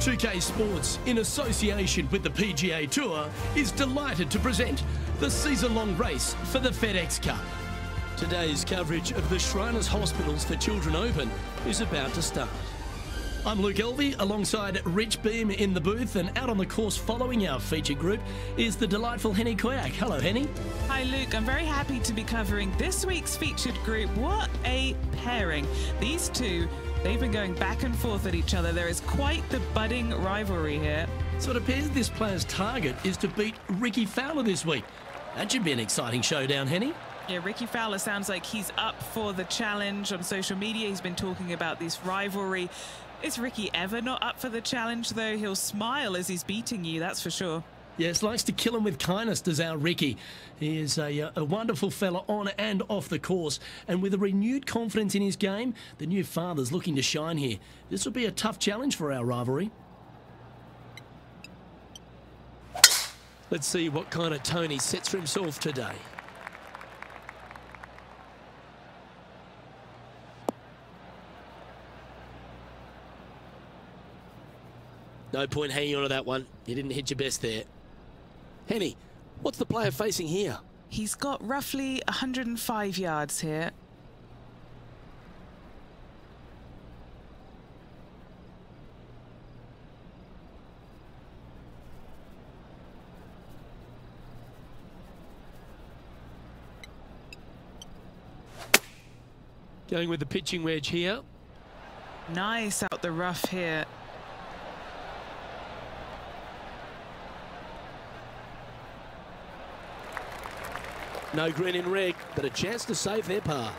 2K Sports, in association with the PGA Tour, is delighted to present the season-long race for the FedExCup. Today's coverage of the Shriners Hospitals for Children Open is about to start. I'm Luke Elvey, alongside Rich Beam in the booth, and out on the course following our featured group is the delightful Henny Koyak. Hello, Henny. Hi, Luke. I'm very happy to be covering this week's featured group. What a pairing. These two, they've been going back and forth at each other. There is quite the budding rivalry here. So it appears this player's target is to beat Ricky Fowler this week. That should be an exciting showdown, Henny. Yeah, Ricky Fowler sounds like he's up for the challenge. On social media, he's been talking about this rivalry. Is Ricky ever not up for the challenge, though? He'll smile as he's beating you, that's for sure. Yes, likes to kill him with kindness, does our Ricky. He is a wonderful fella on and off the course. And with a renewed confidence in his game, the new father's looking to shine here. This will be a tough challenge for our rivalry. Let's see what kind of tone he sets for himself today. No point hanging on to that one. You didn't hit your best there. Henny, what's the player facing here? He's got roughly 105 yards here. Going with the pitching wedge here. Nice out the rough here. No green in red, but a chance to save their par.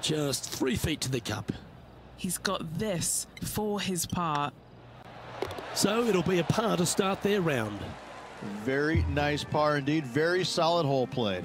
Just 3 feet to the cup. He's got this for his par. So it'll be a par to start their round. Very nice par indeed. Very solid hole played.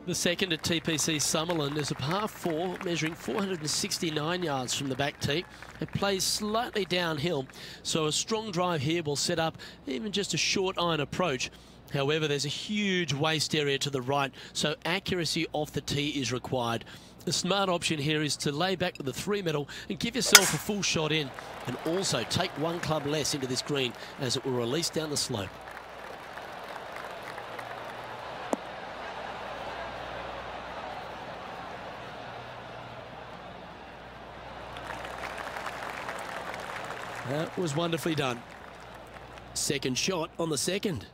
The second at TPC Summerlin is a par 4 measuring 469 yards from the back tee. It plays slightly downhill, so a strong drive here will set up even just a short iron approach. However, there's a huge waste area to the right, so accuracy off the tee is required. The smart option here is to lay back with the 3-metal and give yourself a full shot in, and also take 1 club less into this green as it will release down the slope. That was wonderfully done. Second shot on the second.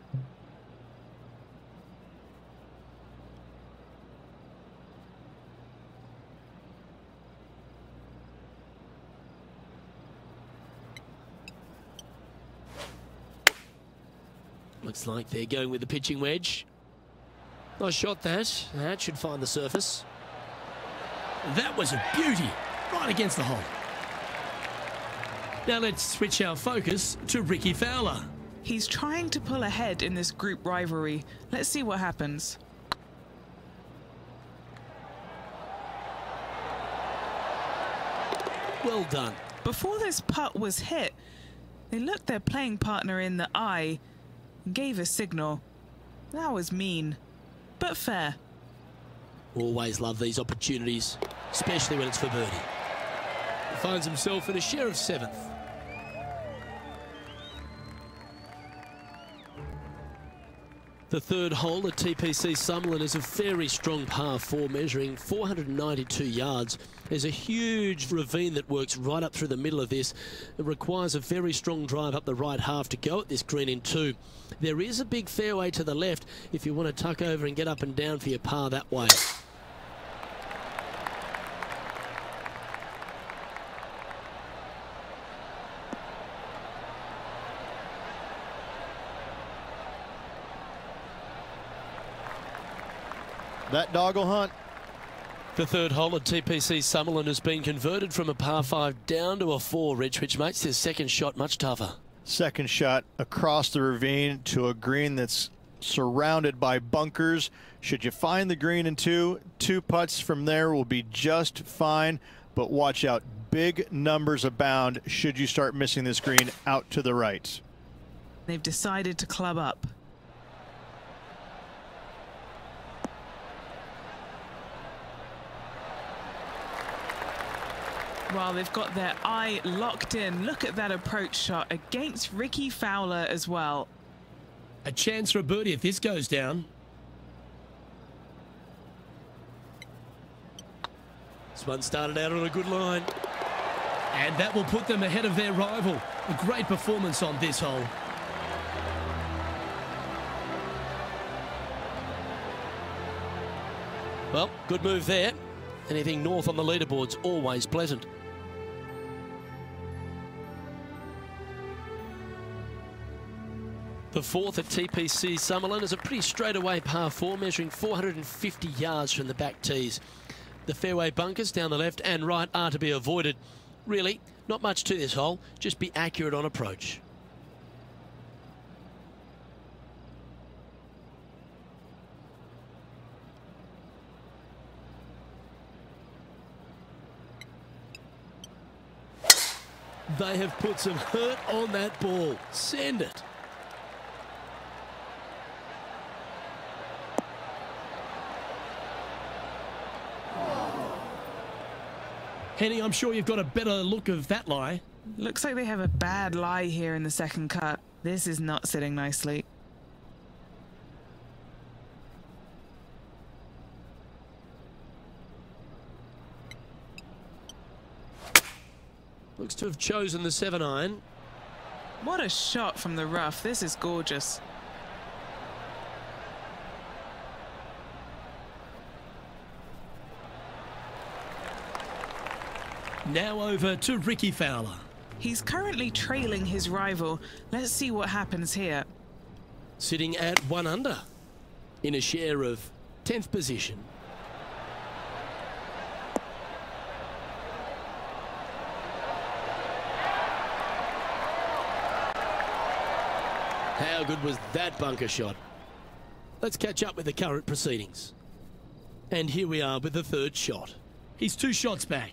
Looks like they're going with the pitching wedge. Nice shot that. That should find the surface. That was a beauty. Right against the hole. Now let's switch our focus to Rickie Fowler. He's trying to pull ahead in this group rivalry. Let's see what happens. Well done. Before this putt was hit, they looked their playing partner in the eye and gave a signal. That was mean, but fair. Always love these opportunities, especially when it's for birdie. He finds himself in a share of 7th. The third hole at TPC Summerlin is a very strong par 4 measuring 492 yards. There's a huge ravine that works right up through the middle of this. It requires a very strong drive up the right half to go at this green in 2. There is a big fairway to the left if you want to tuck over and get up and down for your par that way. That dog will hunt. The third hole at TPC Summerlin has been converted from a par 5 down to a 4, Rich, which makes this second shot much tougher. Second shot across the ravine to a green that's surrounded by bunkers. Should you find the green in 2, 2 putts from there will be just fine. But watch out, big numbers abound should you start missing this green out to the right. They've decided to club up. While they've got their eye locked in, look at that approach shot against Rickie Fowler as well. A chance for a birdie if this goes down. This one started out on a good line. And that will put them ahead of their rival. A great performance on this hole. Well, good move there. Anything north on the leaderboard's always pleasant. The fourth at TPC Summerlin is a pretty straightaway par 4 measuring 450 yards from the back tees. The fairway bunkers down the left and right are to be avoided. Really, not much to this hole, just be accurate on approach. They have put some hurt on that ball. Send it. Henny, I'm sure you've got a better look of that lie. Looks like they have a bad lie here in the second cut. This is not sitting nicely. Looks to have chosen the 7-iron. What a shot from the rough. This is gorgeous. Now over to Rickie Fowler. He's currently trailing his rival. Let's see what happens here. Sitting at 1 under in a share of 10th position. How good was that bunker shot? Let's catch up with the current proceedings. And here we are with the third shot. He's 2 shots back.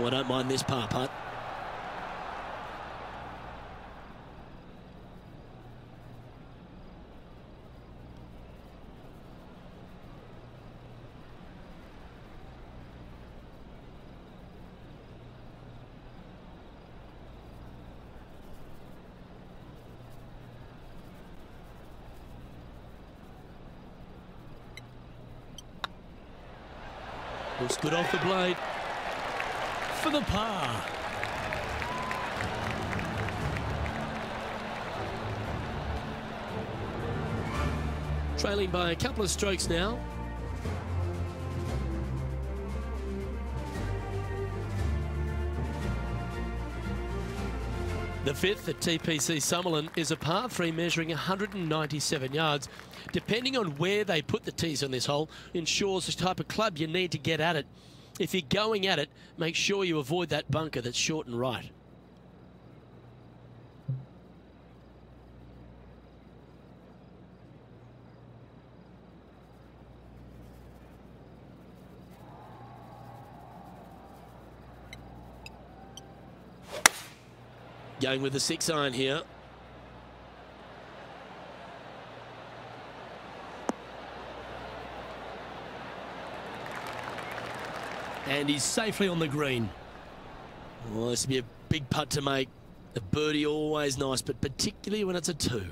Oh, I don't mind this par putt. Looks good off the blade. For the par. Trailing by a couple of strokes now. The 5th at TPC Summerlin is a par 3 measuring 197 yards. Depending on where they put the tees on this hole ensures the type of club you need to get at it. If you're going at it, make sure you avoid that bunker that's short and right. Going with the 6-iron here. And he's safely on the green. Well, this would be a big putt to make. A birdie always nice, but particularly when it's a 2.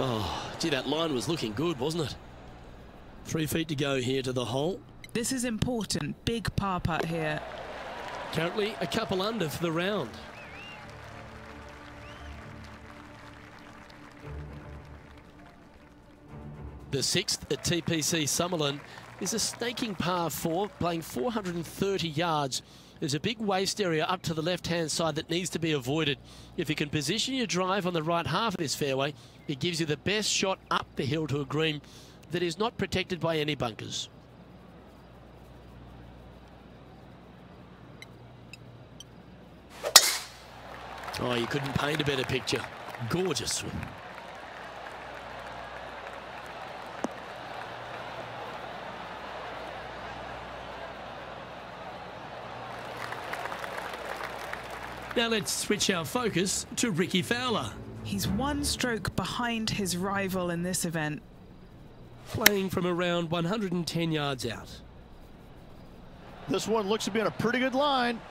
Oh, gee, that line was looking good, wasn't it? 3 feet to go here to the hole. This is important. Big par putt here. Currently a couple under for the round. The 6th at TPC Summerlin is a snaking par 4, playing 430 yards. There's a big waste area up to the left-hand side that needs to be avoided. If you can position your drive on the right half of this fairway, it gives you the best shot up the hill to a green that is not protected by any bunkers. Oh, you couldn't paint a better picture. Gorgeous swing. Now let's switch our focus to Rickie Fowler. He's 1 stroke behind his rival in this event. Playing from around 110 yards out. This one looks to be on a pretty good line.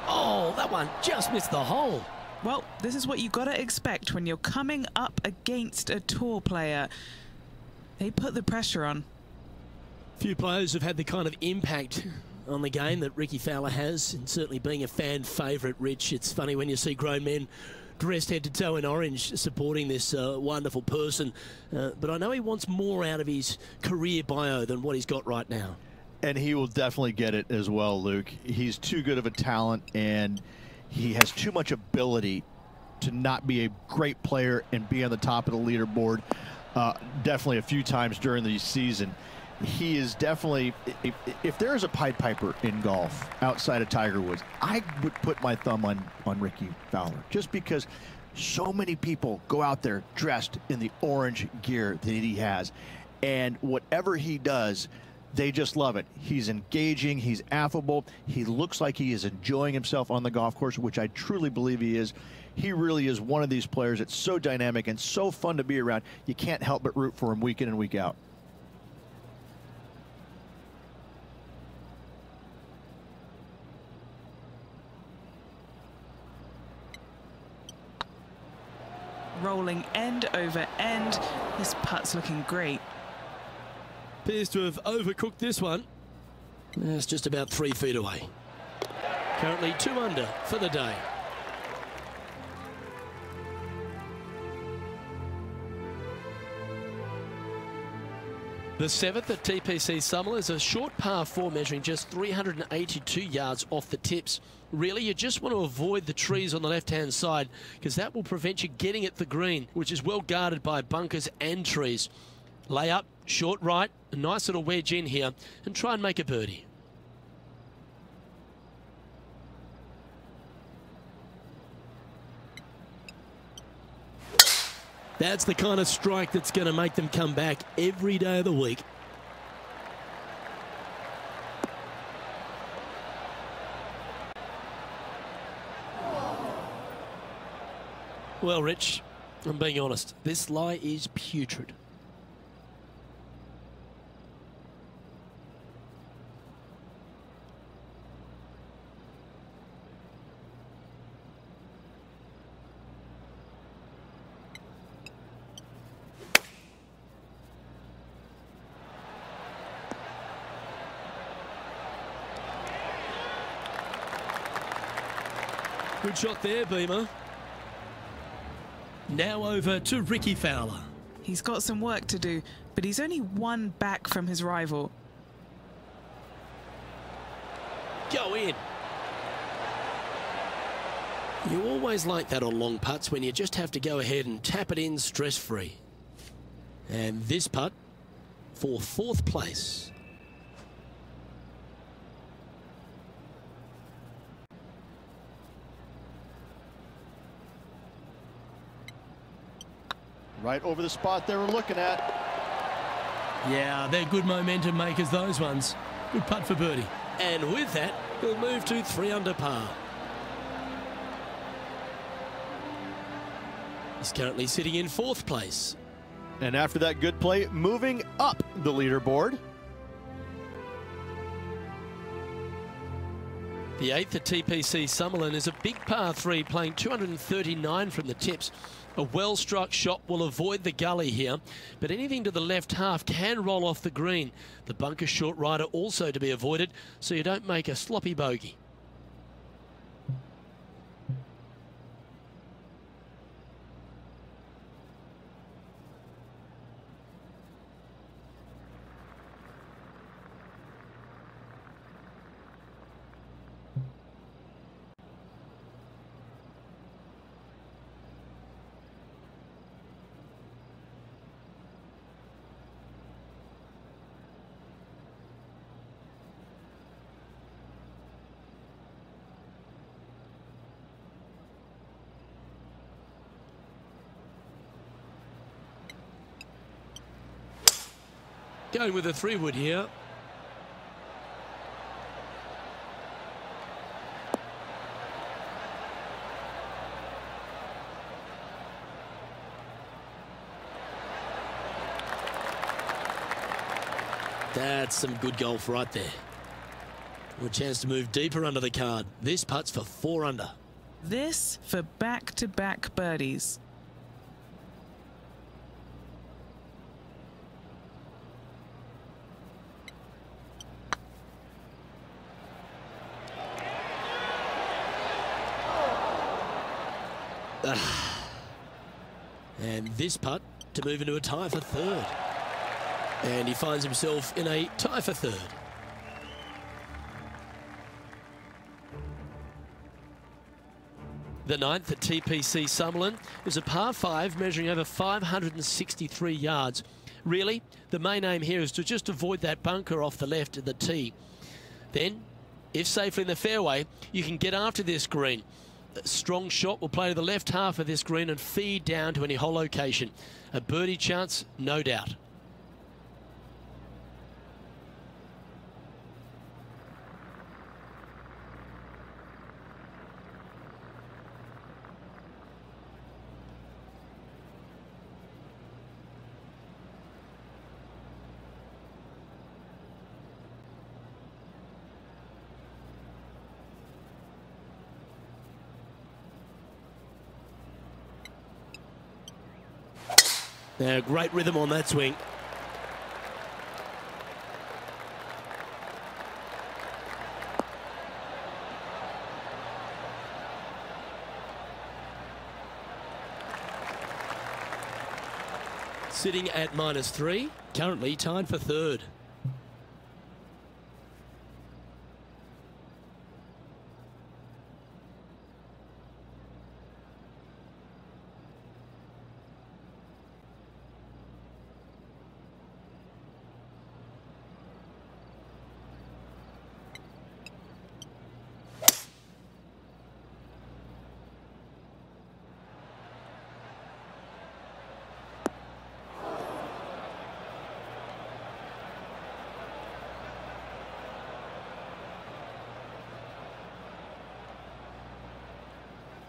Oh, that one just missed the hole. Well, this is what you've got to expect when you're coming up against a tour player. They put the pressure on. Few players have had the kind of impact on the game that Rickie Fowler has, and certainly being a fan favourite, Rich. It's funny when you see grown men dressed head to toe in orange supporting this wonderful person. But I know he wants more out of his career bio than what he's got right now. And he will definitely get it as well, Luke. He's too good of a talent, and he has too much ability to not be a great player and be on the top of the leaderboard definitely a few times during the season. He is definitely, if there is a Pied Piper in golf outside of Tiger Woods, I would put my thumb on Rickie Fowler, just because so many people go out there dressed in the orange gear that he has. And whatever he does, They just love it. He's engaging. He's affable. He looks like he is enjoying himself on the golf course, which I truly believe he is. He really is one of these players that's so dynamic and so fun to be around. You can't help but root for him week in and week out. Rolling end over end. This putt's looking great. Appears to have overcooked this one. It's just about 3 feet away. Currently 2 under for the day. The 7th at TPC Summerlin is a short par 4 measuring just 382 yards off the tips. Really, you just want to avoid the trees on the left-hand side because that will prevent you getting at the green, which is well guarded by bunkers and trees. Lay up, short right, a nice little wedge in here, and try and make a birdie. That's the kind of strike that's going to make them come back every day of the week. Well, Rich, I'm being honest. This lie is putrid. Good shot there, Beamer. Now over to Ricky Fowler. He's got some work to do, but he's only 1 back from his rival. Go in. You always like that on long putts when you just have to go ahead and tap it in stress-free. And this putt for 4th place. Right over the spot they were looking at. Yeah, they're good momentum makers, those ones. Good putt for birdie. And with that, we'll move to 3 under par. He's currently sitting in 4th place. And after that good play, moving up the leaderboard. The 8th at TPC Summerlin is a big par 3 playing 239 from the tips. A well-struck shot will avoid the gully here, but anything to the left half can roll off the green. The bunker short rider also to be avoided, so you don't make a sloppy bogey. Going with a 3-wood here. That's some good golf right there. A chance to move deeper under the card. This putt's for 4 under. This for back-to-back birdies. And this putt to move into a tie for 3rd. And he finds himself in a tie for 3rd. The 9th at TPC Summerlin is a par 5 measuring over 563 yards. Really, the main aim here is to just avoid that bunker off the left of the tee. Then, if safely in the fairway, you can get after this green. A strong shot will play to the left half of this green and feed down to any hole location. A birdie chance, no doubt. Great rhythm on that swing. Sitting at -3, currently tied for third.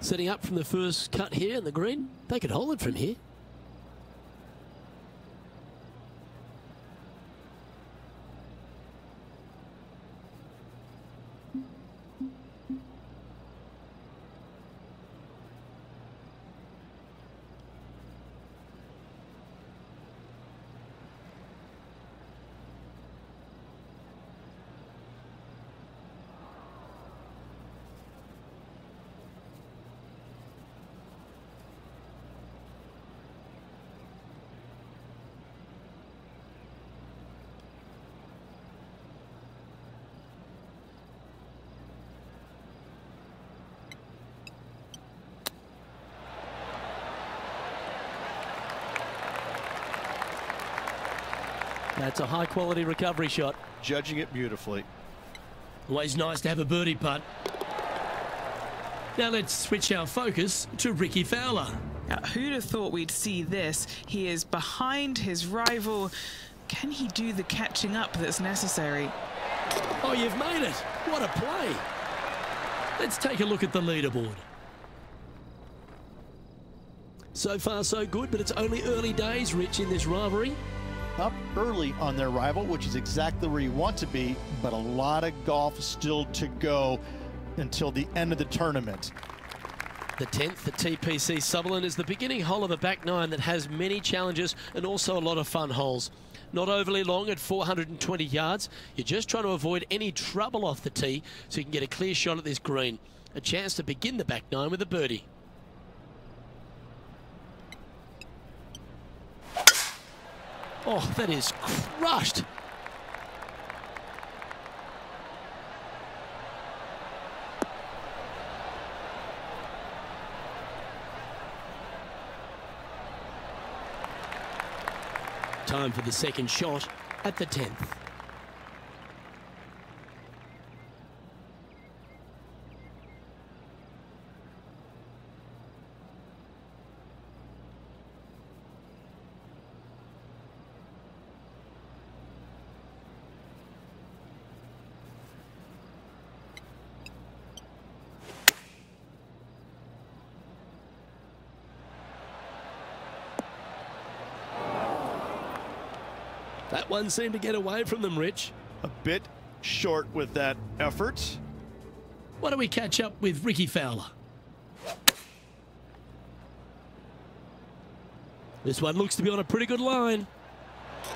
Setting up from the first cut here in the green. They could hold it from here. That's a high-quality recovery shot. Judging it beautifully. Always nice to have a birdie putt. Now let's switch our focus to Ricky Fowler. Now, who'd have thought we'd see this? He is behind his rival. Can he do the catching up that's necessary? Oh, you've made it. What a play. Let's take a look at the leaderboard. So far, so good, but it's only early days, Rich, in this rivalry. Up early on their rival, which is exactly where you want to be, but a lot of golf still to go until the end of the tournament. The 10th at TPC Summerlin is the beginning hole of a back nine that has many challenges and also a lot of fun holes. Not overly long at 420 yards. You're just trying to avoid any trouble off the tee so you can get a clear shot at this green. A chance to begin the back nine with a birdie. Oh, that is crushed. Time for the second shot at the 10th. That one seemed to get away from them, Rich. A bit short with that effort. Why don't we catch up with Ricky Fowler? This one looks to be on a pretty good line.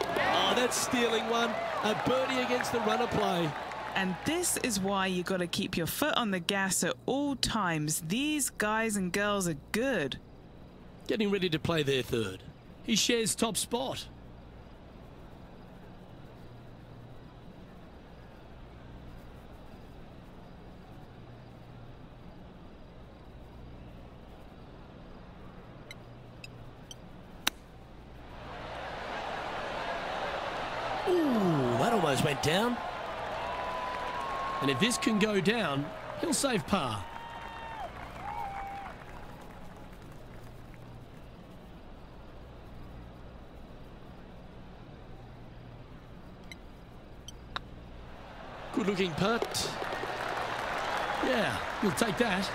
Oh, that's stealing one. A birdie against the runner play. And this is why you got to keep your foot on the gas at all times. These guys and girls are good. Getting ready to play their third. He shares top spot. Ooh, that almost went down. And if this can go down, he'll save par. Good looking putt. Yeah, we'll take that.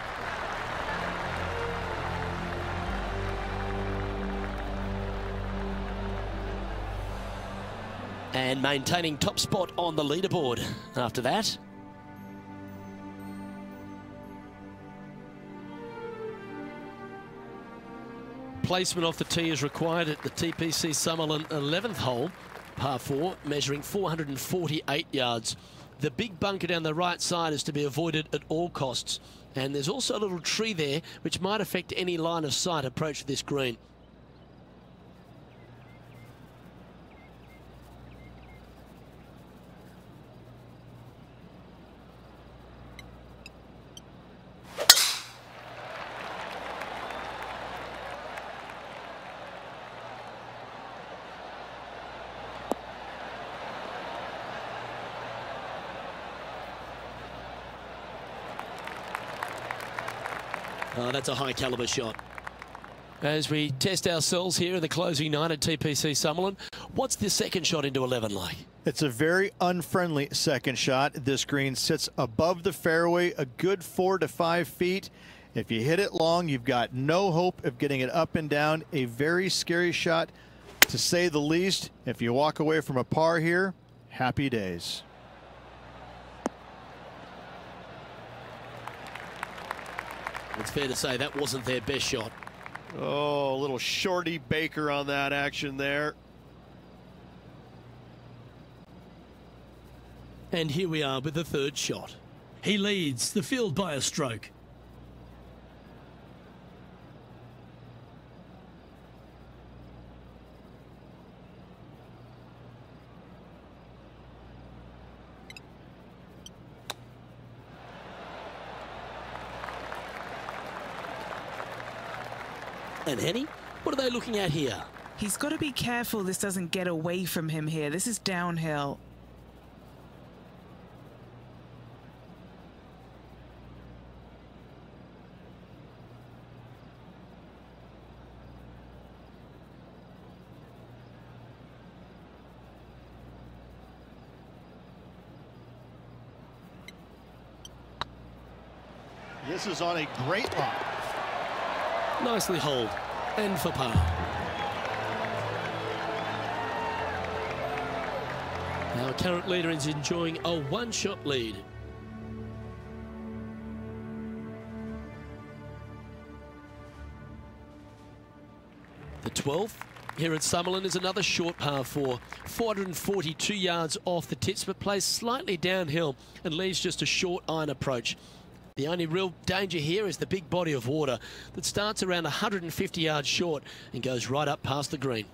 And maintaining top spot on the leaderboard after that. Placement off the tee is required at the TPC Summerlin 11th hole, par 4, measuring 448 yards. The big bunker down the right side is to be avoided at all costs. And there's also a little tree there which might affect any line of sight approach to this green. Oh, that's a high caliber shot. As we test ourselves here in the closing 9 at TPC Summerlin, what's the second shot into 11 like? It's a very unfriendly second shot. This green sits above the fairway a good 4 to 5 feet. If you hit it long, you've got no hope of getting it up and down. A very scary shot, to say the least. If you walk away from a par here, happy days. It's fair to say that wasn't their best shot. Oh, a little shorty Baker on that action there. And here we are with the third shot. He leads the field by a stroke. And Henny, what are they looking at here? He's got to be careful this doesn't get away from him here. This is downhill. This is on a great line. Nicely holed and for par. Our current leader is enjoying a one-shot lead. The 12th here at Summerlin is another short par 4, 442 yards off the tips, but plays slightly downhill and leaves just a short iron approach. The only real danger here is the big body of water that starts around 150 yards short and goes right up past the green.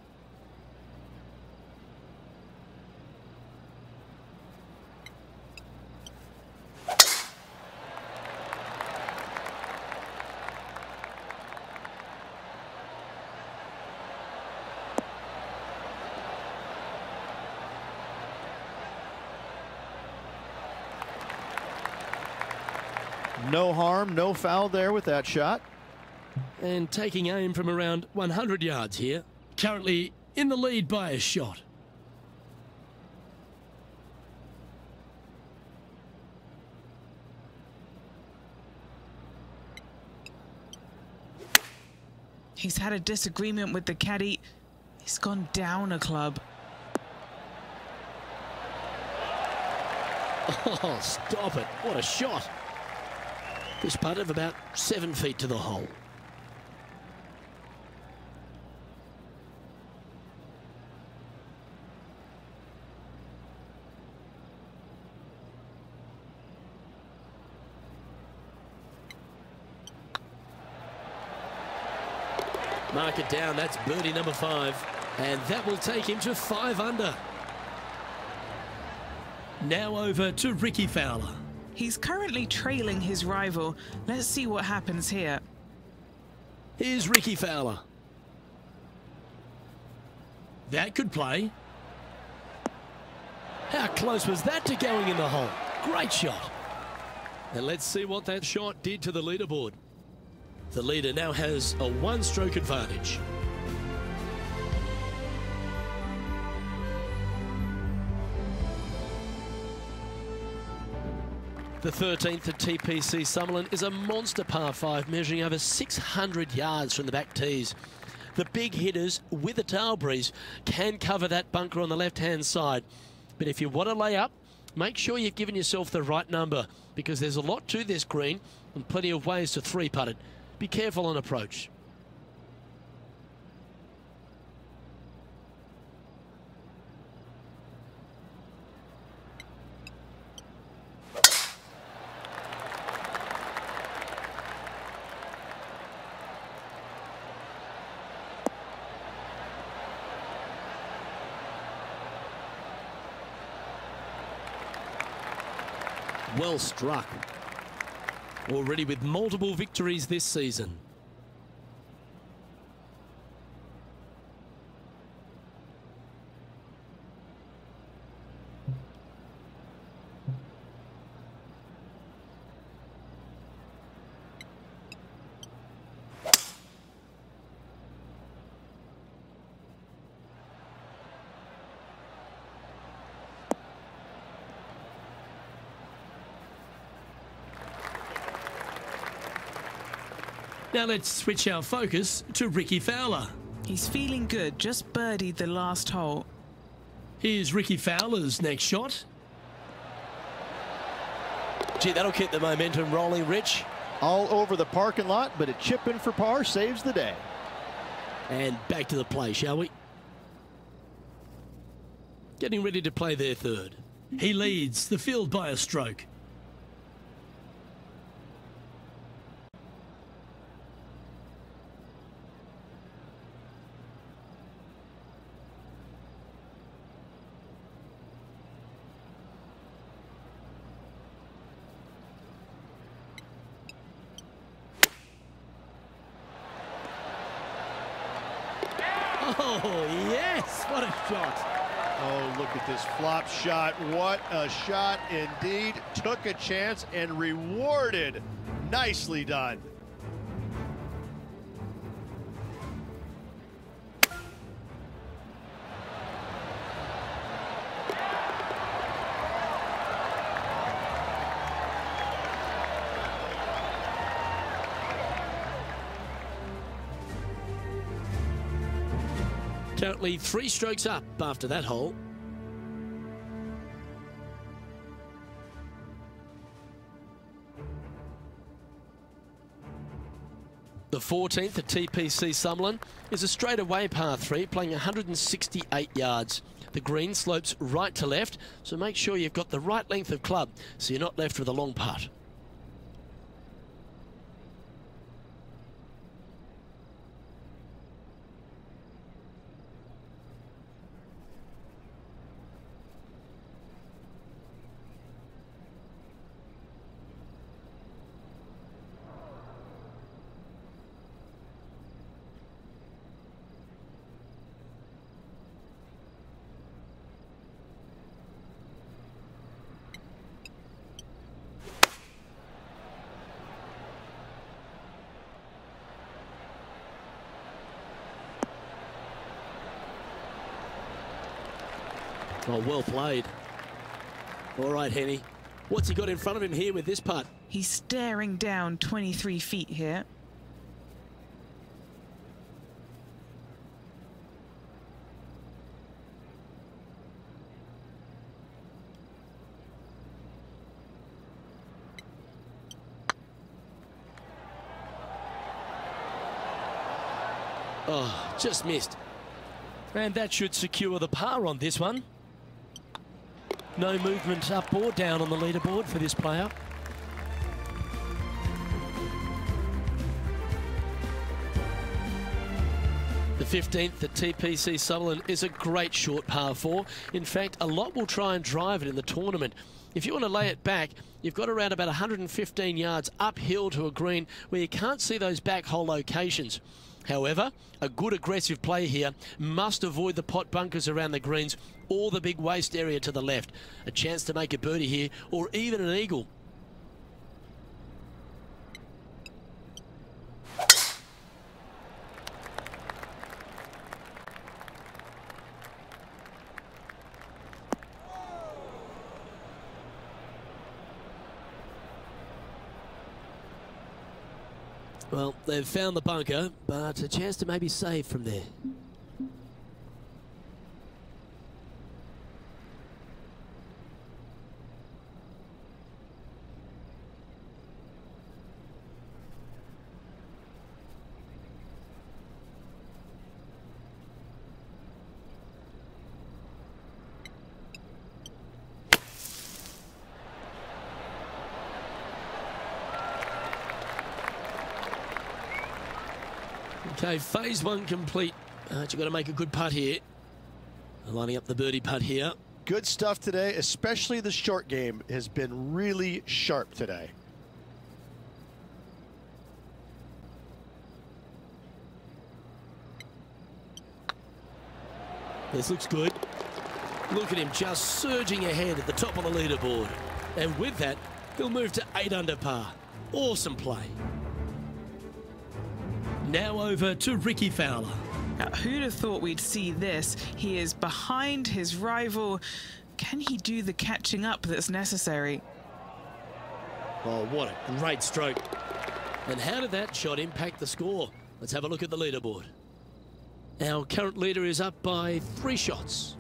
No harm, no foul there with that shot. And taking aim from around 100 yards here. Currently in the lead by a shot. He's had a disagreement with the caddy. He's gone down a club. Oh, stop it. What a shot. This putt of about 7 feet to the hole. Mark it down. That's birdie number 5. And that will take him to 5 under. Now over to Ricky Fowler. He's currently trailing his rival. Let's see what happens here. Here's Ricky Fowler. That could play. How close was that to going in the hole? Great shot. And let's see what that shot did to the leaderboard. The leader now has a 1-stroke advantage. The 13th at TPC Summerlin is a monster par 5 measuring over 600 yards from the back tees. The big hitters with a tail breeze can cover that bunker on the left-hand side. But if you want to lay up, make sure you've given yourself the right number, because there's a lot to this green and plenty of ways to 3-putt it. Be careful on approach. Well struck. Already with multiple victories this season. Now let's switch our focus to Ricky Fowler. He's feeling good, just birdied the last hole. Here's Ricky Fowler's next shot. Gee, that'll keep the momentum rolling, Rich. All over the parking lot, but a chip in for par saves the day. And back to the play, shall we? Getting ready to play their third. He leads the field by a stroke. Oh, yes, what a shot. Oh, look at this flop shot. What a shot indeed. Took a chance and rewarded. Nicely done. Currently 3 strokes up after that hole. The 14th at TPC Summerlin is a straightaway par 3 playing 168 yards. The green slopes right to left, so make sure you've got the right length of club so you're not left with a long putt. Oh, well played. All right, Henny. What's he got in front of him here with this putt? He's staring down 23 feet here. Oh, just missed. And that should secure the par on this one. No movement up or down on the leaderboard for this player. The 15th at TPC Summerlin is a great short par 4. In fact, a lot will try and drive it in the tournament. If you want to lay it back, you've got around about 115 yards uphill to a green where you can't see those back hole locations. However, a good aggressive play here must avoid the pot bunkers around the greens or the big waste area to the left. A chance to make a birdie here or even an eagle. Well, they've found the bunker, but a chance to maybe save from there. Okay, phase 1 complete. You've got to make a good putt here. Lining up the birdie putt here. good stuff today, especially the short game has been really sharp today. This looks good. Look at him just surging ahead at the top of the leaderboard. And with that, he'll move to 8 under par. Awesome play. Now over to Ricky Fowler. Now, who'd have thought we'd see this? He is behind his rival. Can he do the catching up that's necessary? Oh, what a great stroke. And how did that shot impact the score? Let's have a look at the leaderboard. Our current leader is up by 3 shots.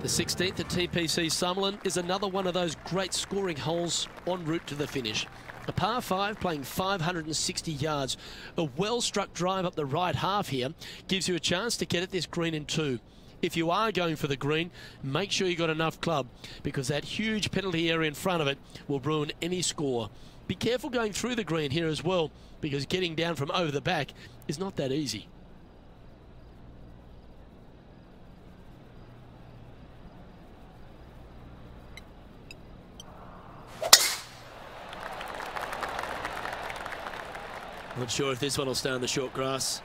The 16th at TPC Summerlin is another one of those great scoring holes en route to the finish. A par 5 playing 560 yards. A well-struck drive up the right half here gives you a chance to get at this green in 2. If you are going for the green, make sure you got enough club, because that huge penalty area in front of it will ruin any score. Be careful going through the green here as well, because getting down from over the back is not that easy. Not sure if this one will stay on the short grass.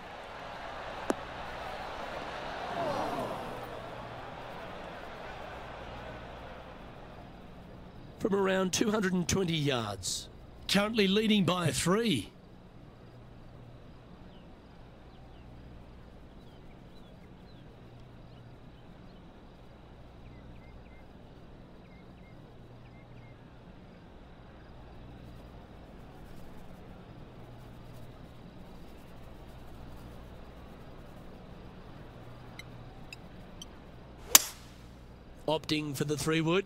From around 220 yards. Currently leading by 3. Opting for the 3-wood.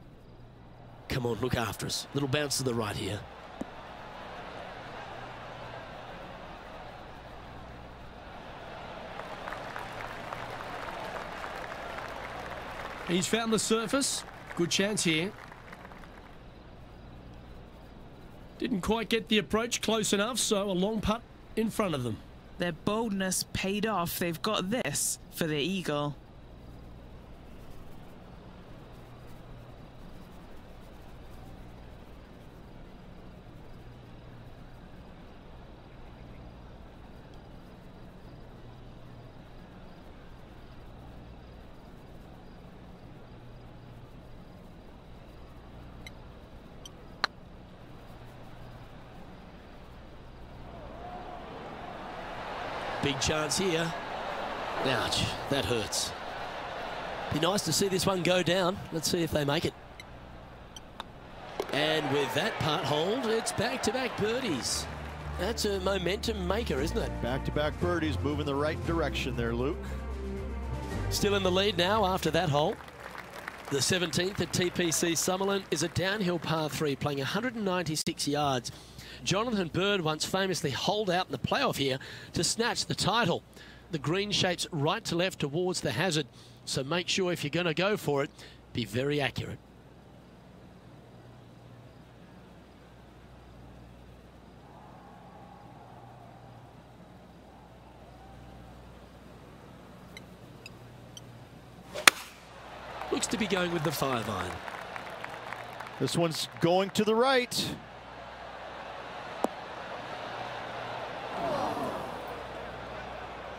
Come on, look after us. Little bounce to the right here. He's found the surface. Good chance here. Didn't quite get the approach close enough, so a long putt in front of them. Their boldness paid off. They've got this for the eagle. Big chance here. Ouch, that hurts. Be nice to see this one go down. Let's see if they make it. And with that putt hold, it's back-to-back birdies. That's a momentum maker, isn't it? Back-to-back birdies, moving the right direction there, Luke. Still in the lead now after that hole. The 17th at TPC Summerlin is a downhill par 3 playing 196 yards. Jonathan Bird once famously holed out in the playoff here to snatch the title. The green shapes right to left towards the hazard, so make sure if you're going to go for it, be very accurate. Looks to be going with the 5-iron. This one's going to the right.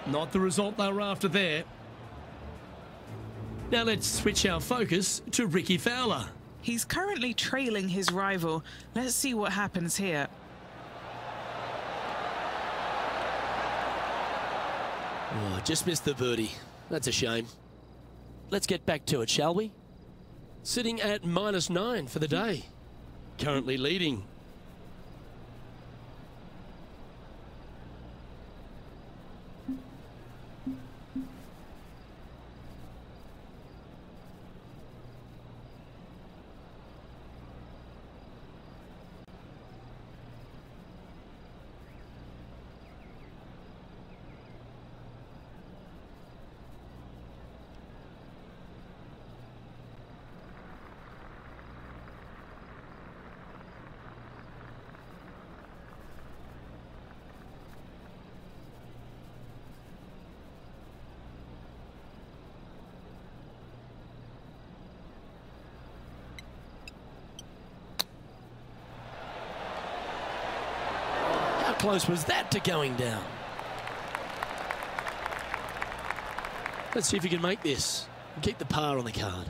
Not the result they were after there. Now let's switch our focus to Ricky Fowler. He's currently trailing his rival. Let's see what happens here. Oh, just missed the birdie. That's a shame. Let's get back to it, shall we? Sitting at -9 for the day. Currently leading. close was that to going down? Let's see if he can make this and keep the par on the card.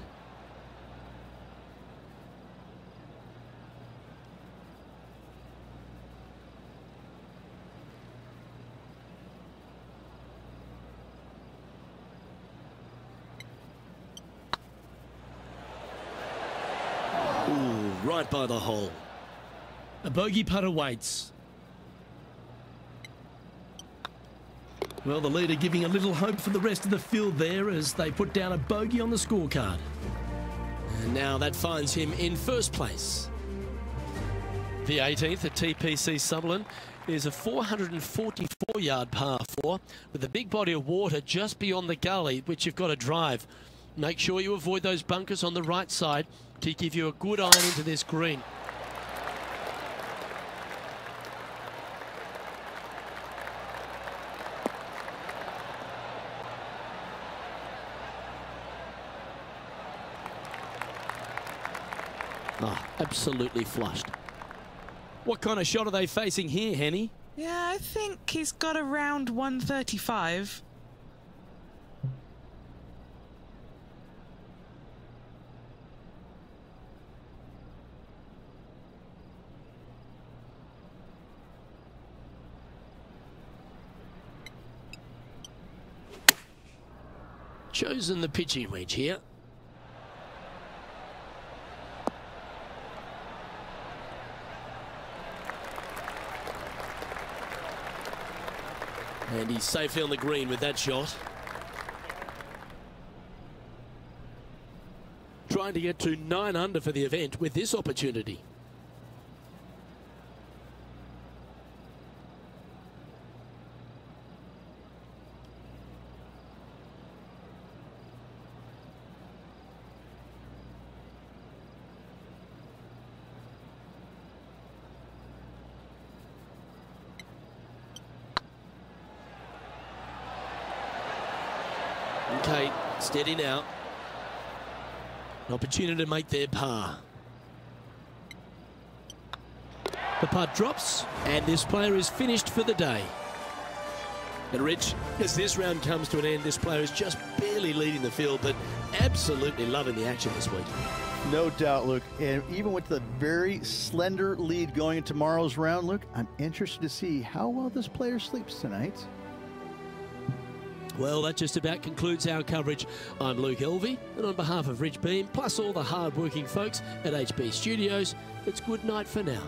Ooh, right by the hole. A bogey putt awaits. Well, the leader giving a little hope for the rest of the field there as they put down a bogey on the scorecard. And now that finds him in first place. The 18th at TPC Summerlin is a 444-yard par 4 with a big body of water just beyond the gully, which you've got to drive. Make sure you avoid those bunkers on the right side to give you a good iron into this green. Oh, absolutely flushed. What kind of shot are they facing here, Henny? Yeah, I think he's got around 135. Chosen the pitching wedge here. And he's safely on the green with that shot. Trying to get to 9 under for the event with this opportunity. Okay, steady now. An opportunity to make their par. The putt drops, and this player is finished for the day. And Rich, as this round comes to an end, this player is just barely leading the field, but absolutely loving the action this week. No doubt, Luke. And even with the very slender lead going into tomorrow's round, Luke, I'm interested to see how well this player sleeps tonight. Well, that just about concludes our coverage. I'm Luke Elvey, and on behalf of Rich Beam, plus all the hard-working folks at HB Studios, it's good night for now.